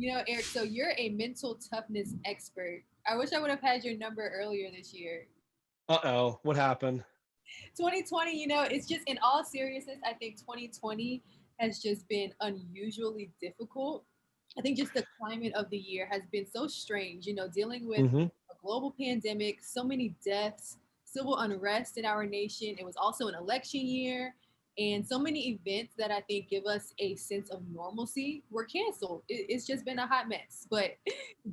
Eric, so you're a mental toughness expert. I wish I would have had your number earlier this year. Uh-oh, what happened? 2020, it's just in all seriousness, I think 2020 has just been unusually difficult. I think just the climate of the year has been so strange, dealing with Hmm. a global pandemic, so many deaths, civil unrest in our nation. It was also an election year, and so many events that I think give us a sense of normalcy were canceled. It's just been a hot mess. But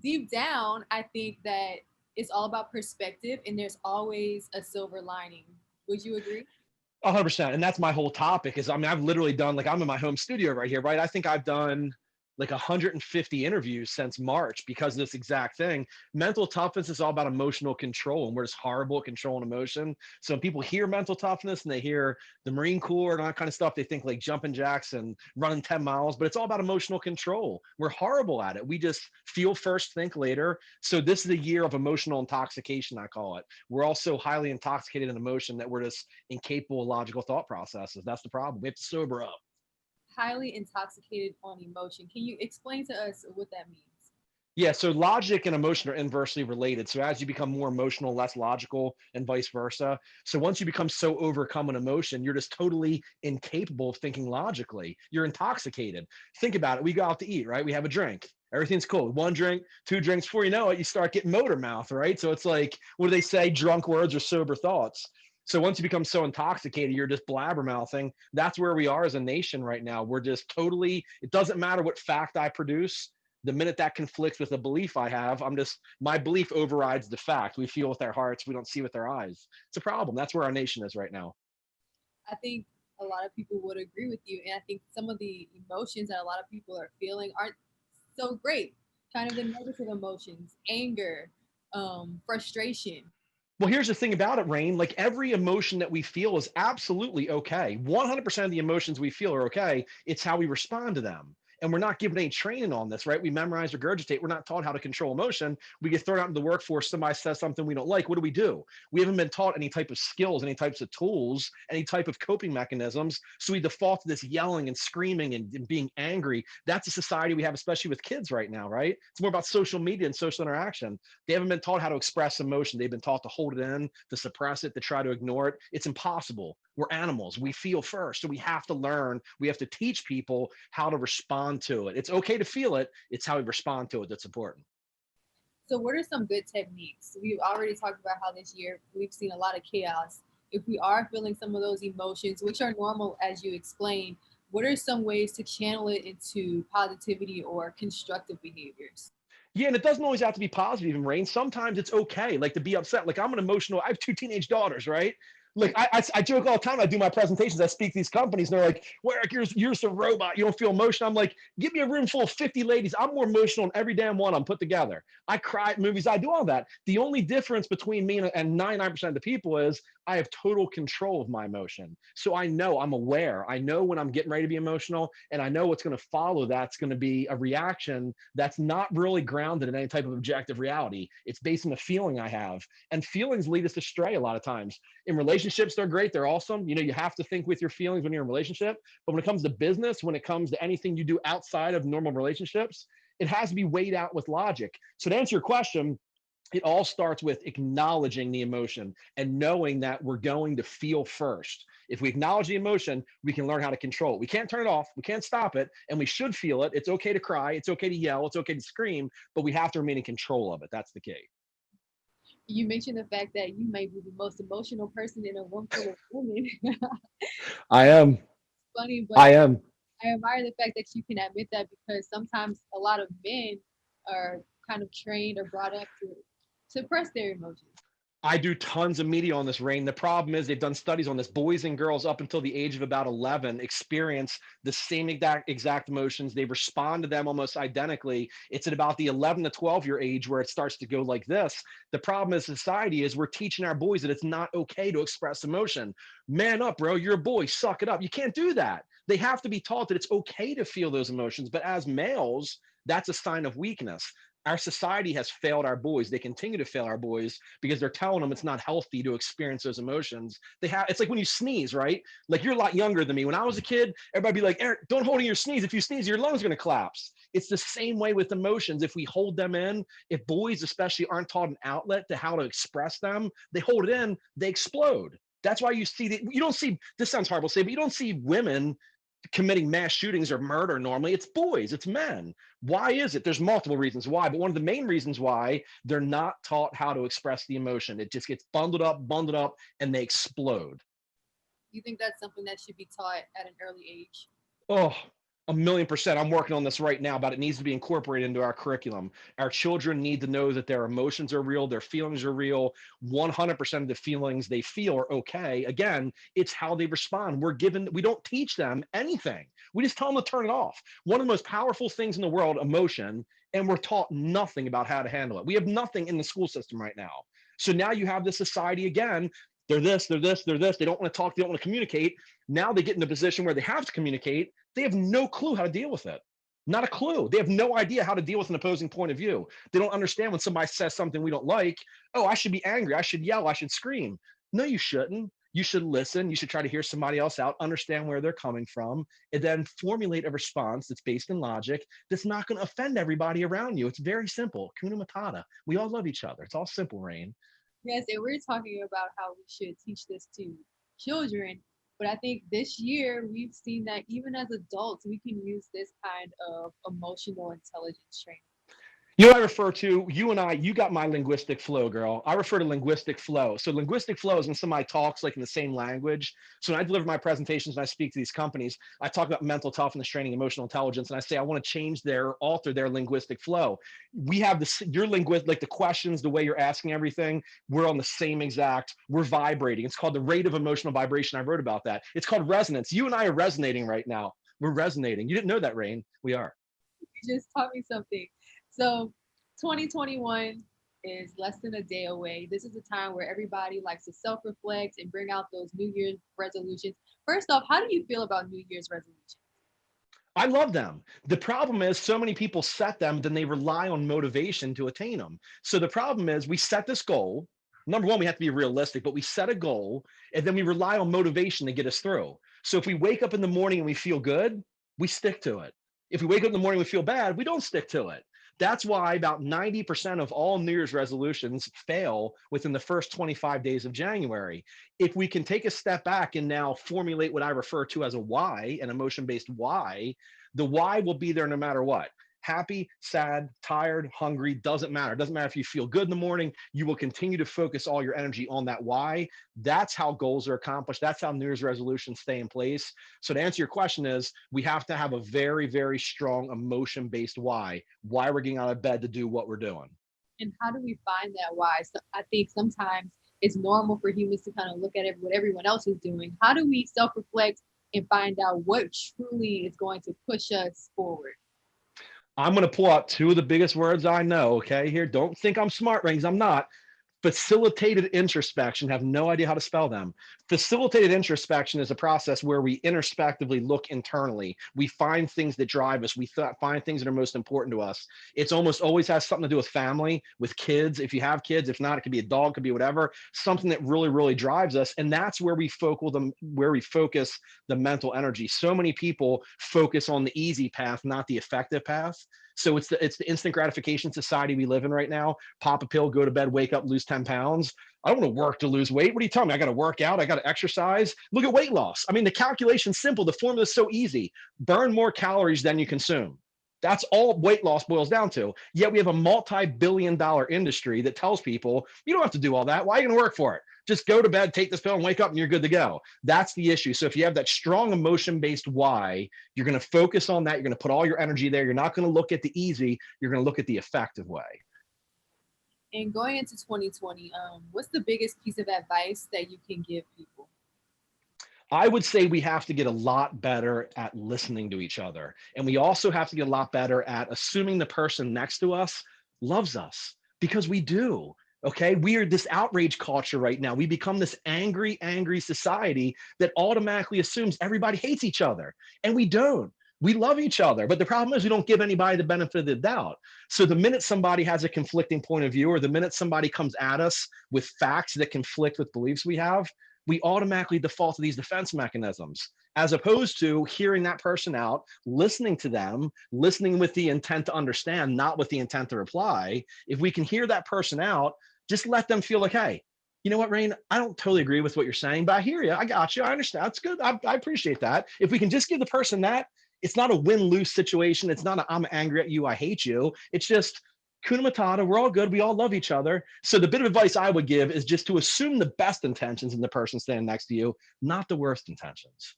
deep down, I think that it's all about perspective, and there's always a silver lining. Would you agree? 100%. And that's my whole topic is, I mean, I've literally done, like, I'm in my home studio right here, right? I think I've done like 150 interviews since March because of this exact thing. Mental toughness is all about emotional control, and we're just horrible at controlling emotion. So when people hear mental toughness and they hear the Marine Corps and all that kind of stuff, they think like jumping jacks and running 10 miles, but it's all about emotional control. We're horrible at it. We just feel first, think later. So this is a year of emotional intoxication, I call it. We're all so highly intoxicated in emotion that we're just incapable of logical thought processes. That's the problem. We have to sober up. Highly intoxicated on emotion. Can you explain to us what that means? Yeah, so logic and emotion are inversely related. So as you become more emotional, less logical, and vice versa. So once you become so overcome in emotion, you're just totally incapable of thinking logically. You're intoxicated. Think about it. We go out to eat, right? We have a drink. Everything's cool. One drink, two drinks. Before you know it, you start getting motor mouth, right? So it's like, what do they say? Drunk words or sober thoughts. So once you become so intoxicated, you're just blabbermouthing. That's where we are as a nation right now. We're just totally, it doesn't matter what fact I produce. The minute that conflicts with a belief I have, my belief overrides the fact. We feel with our hearts, we don't see with our eyes. It's a problem. That's where our nation is right now. I think a lot of people would agree with you. And I think some of the emotions that a lot of people are feeling aren't so great. Kind of the negative emotions, anger, frustration. Well, here's the thing about it, Rain. Like every emotion that we feel is absolutely okay. 100% of the emotions we feel are okay. It's how we respond to them. And we're not given any training on this, right? We memorize, regurgitate. We're not taught how to control emotion. We get thrown out into the workforce. Somebody says something we don't like. What do? We haven't been taught any type of skills, any types of tools, any type of coping mechanisms. So we default to this yelling and screaming and being angry. That's a society we have, especially with kids right now, right? It's more about social media and social interaction. They haven't been taught how to express emotion. They've been taught to hold it in, to suppress it, to try to ignore it. It's impossible. We're animals. We feel first. So we have to learn, we have to teach people how to respond to it. It's okay to feel it. It's how we respond to it that's important. So, what are some good techniques? We've already talked about how this year we've seen a lot of chaos. If we are feeling some of those emotions, which are normal as you explained, what are some ways to channel it into positivity or constructive behaviors? Yeah, and it doesn't always have to be positive, even Rain. Sometimes it's okay, like to be upset. Like I'm an emotional. I have two teenage daughters, right? Like I joke all the time. I do my presentations. I speak to these companies, and they're like, "Well, Eric, you're just a robot. You don't feel emotion." I'm like, "Give me a room full of 50 ladies. I'm more emotional than every damn one I'm put together. I cry at movies. I do all that. The only difference between me and 99% of the people is I have total control of my emotion. So I know, I'm aware. I know when I'm getting ready to be emotional, and I know what's going to follow. That's going to be a reaction that's not really grounded in any type of objective reality. It's based on the feeling I have, and feelings lead us astray a lot of times. In relationships, they're great, they're awesome. You have to think with your feelings when you're in a relationship. But when it comes to business, when it comes to anything you do outside of normal relationships, it has to be weighed out with logic. So to answer your question, it all starts with acknowledging the emotion and knowing that we're going to feel first. If we acknowledge the emotion, we can learn how to control it. We can't turn it off, we can't stop it, and we should feel it. It's okay to cry, it's okay to yell, it's okay to scream, but we have to remain in control of it. That's the key. You mentioned the fact that you may be the most emotional person in a room full of women. I am. Funny, but I am. I admire the fact that you can admit that because sometimes a lot of men are kind of trained or brought up to suppress their emotions. I do tons of media on this, Rain. The problem is they've done studies on this. Boys and girls up until the age of about 11 experience the same exact emotions. They respond to them almost identically. It's at about the 11 to 12-year age where it starts to go like this. The problem in society is we're teaching our boys that it's not okay to express emotion. Man up, bro. You're a boy. Suck it up. You can't do that. They have to be taught that it's okay to feel those emotions. But as males, that's a sign of weakness. Our society has failed our boys. They continue to fail our boys because they're telling them it's not healthy to experience those emotions. It's like when you sneeze, right? Like, you're a lot younger than me. When I was a kid, everybody be like, Eric, don't hold in your sneeze. If you sneeze, your lungs are going to collapse. It's the same way with emotions. If we hold them in, if boys especially aren't taught an outlet to how to express them, they hold it in, they explode. That's why you don't see, this sounds horrible to say, but you don't see women committing mass shootings or murder normally. It's boys, it's men. Why is it? There's multiple reasons why, but one of the main reasons why, they're not taught how to express the emotion. It just gets bundled up, and they explode. You think that's something that should be taught at an early age? Oh, 1,000,000%. I'm working on this right now, but it needs to be incorporated into our curriculum. Our children need to know that their emotions are real, their feelings are real. 100% of the feelings they feel are okay. Again, it's how they respond. We don't teach them anything. We just tell them to turn it off. One of the most powerful things in the world, emotion, and we're taught nothing about how to handle it. We have nothing in the school system right now. So now you have this society again. They're this, they're this, they're this. They don't want to talk, they don't want to communicate. Now they get in a position where they have to communicate. They have no clue how to deal with it. Not a clue. They have no idea how to deal with an opposing point of view. They don't understand when somebody says something we don't like. Oh, I should be angry. I should yell. I should scream. No, you shouldn't. You should listen. You should try to hear somebody else out, understand where they're coming from, and then formulate a response that's based in logic that's not going to offend everybody around you. It's very simple. Kuna matata. We all love each other. It's all simple, Rain. Yes, and we're talking about how we should teach this to children. But I think this year we've seen that even as adults, we can use this kind of emotional intelligence training. You know, I refer to you and I, you got my linguistic flow, girl. I refer to linguistic flow. So linguistic flow is when somebody talks like in the same language. So when I deliver my presentations and I speak to these companies, I talk about mental toughness training, emotional intelligence, and I say I want to alter their linguistic flow. We have this, your linguist, like the questions, the way you're asking everything, we're on the same exact, we're vibrating. It's called the rate of emotional vibration. I wrote about that. It's called resonance. You and I are resonating right now. We're resonating. You didn't know that, Rain. We are. You just taught me something. So 2021 is less than a day away. This is a time where everybody likes to self-reflect and bring out those New Year's resolutions. First off, how do you feel about New Year's resolutions? I love them. The problem is so many people set them, then they rely on motivation to attain them. So the problem is we set this goal. Number one, we have to be realistic, but we set a goal and then we rely on motivation to get us through. So if we wake up in the morning and we feel good, we stick to it. If we wake up in the morning and we feel bad, we don't stick to it. That's why about 90% of all New Year's resolutions fail within the first 25 days of January. If we can take a step back and now formulate what I refer to as a why, an emotion-based why, the why will be there no matter what. Happy, sad, tired, hungry, doesn't matter. It doesn't matter if you feel good in the morning, you will continue to focus all your energy on that why. That's how goals are accomplished. That's how New Year's resolutions stay in place. So to answer your question is, we have to have a very, very strong emotion-based why we're getting out of bed to do what we're doing. And how do we find that why? So I think sometimes it's normal for humans to kind of look at what everyone else is doing. How do we self-reflect and find out what truly is going to push us forward? I'm going to pull out two of the biggest words I know. Okay, here, don't think I'm smart, Rings. I'm not. Facilitated introspection, have no idea how to spell them. Facilitated introspection is a process where we introspectively look internally. We find things that drive us. We find things that are most important to us. It's almost always has something to do with family, with kids. If you have kids, if not, it could be a dog, could be whatever, something that really, really drives us. And that's where we focus the mental energy. So many people focus on the easy path, not the effective path. So it's the instant gratification society we live in right now. Pop a pill, go to bed, wake up, lose 10 pounds. I don't want to work to lose weight. What are you telling me? I got to work out. I got to exercise. Look at weight loss. I mean, the calculation's simple. The formula is so easy. Burn more calories than you consume. That's all weight loss boils down to. Yet we have a multi-billion-dollar industry that tells people, you don't have to do all that. Why are you going to work for it? Just go to bed, take this pill, and wake up, and you're good to go. That's the issue. So if you have that strong emotion-based why, you're going to focus on that. You're going to put all your energy there. You're not going to look at the easy. You're going to look at the effective way. And going into 2020, what's the biggest piece of advice that you can give people? I would say we have to get a lot better at listening to each other. And we also have to get a lot better at assuming the person next to us loves us, because we do. Okay, we are this outrage culture right now. We become this angry society that automatically assumes everybody hates each other. And we don't. We love each other, but the problem is we don't give anybody the benefit of the doubt. So the minute somebody has a conflicting point of view, or the minute somebody comes at us with facts that conflict with beliefs we have, we automatically default to these defense mechanisms, as opposed to hearing that person out, listening to them, listening with the intent to understand, not with the intent to reply. If we can hear that person out, just let them feel like, hey, you know what, Rain, I don't totally agree with what you're saying, but I hear you. I got you. I understand. That's good. I appreciate that. If we can just give the person that, it's not a win-lose situation. It's not a I'm angry at you, I hate you. It's just kuna matata, we're all good, we all love each other. So the bit of advice I would give is just to assume the best intentions in the person standing next to you, not the worst intentions.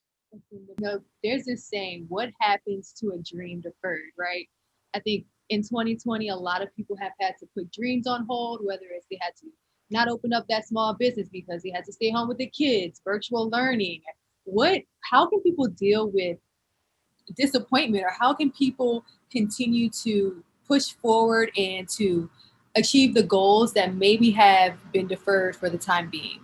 There's this saying, what happens to a dream deferred, right? I think in 2020, a lot of people have had to put dreams on hold, whether it's they had to not open up that small business because they had to stay home with the kids, virtual learning. How can people deal with disappointment, or how can people continue to push forward and to achieve the goals that maybe have been deferred for the time being?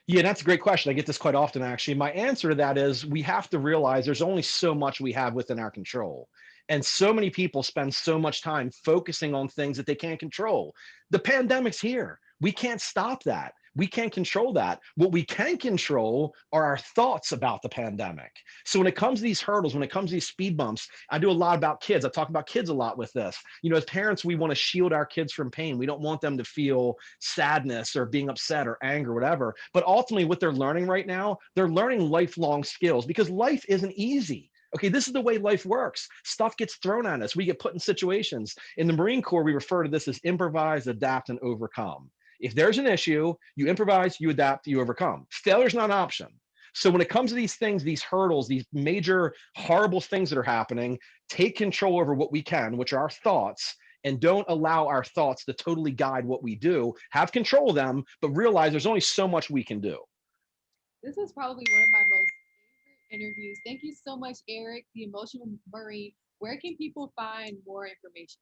Yeah, that's a great question. I get this quite often, actually. My answer to that is we have to realize there's only so much we have within our control. And so many people spend so much time focusing on things that they can't control. The pandemic's here. We can't stop that. We can't control that. What we can control are our thoughts about the pandemic. So when it comes to these hurdles, when it comes to these speed bumps, I do a lot about kids. I talk about kids a lot with this. You know, as parents, we want to shield our kids from pain. We don't want them to feel sadness or being upset or anger, whatever. But ultimately, what they're learning right now, they're learning lifelong skills, because life isn't easy. Okay, this is the way life works. Stuff gets thrown at us. We get put in situations. In the Marine Corps, we refer to this as improvise, adapt, and overcome. If there's an issue, you improvise, you adapt, you overcome. Failure's not an option. So when it comes to these things, these hurdles, these major horrible things that are happening, take control over what we can, which are our thoughts, and don't allow our thoughts to totally guide what we do. Have control of them, but realize there's only so much we can do. This is probably one of my most favorite interviews. Thank you so much, Eric, the Emotional Marine. Where can people find more information?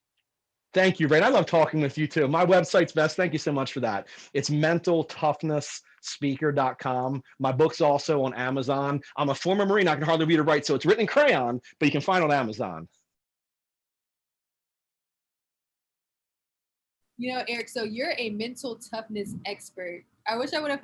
Thank you, Ray. I love talking with you too. My website's best. Thank you so much for that. It's mentaltoughness.speaker.com. My book's also on Amazon. I'm a former Marine. I can hardly read or write, so it's written in crayon, but you can find it on Amazon. You know, Eric, so you're a mental toughness expert. I wish I would have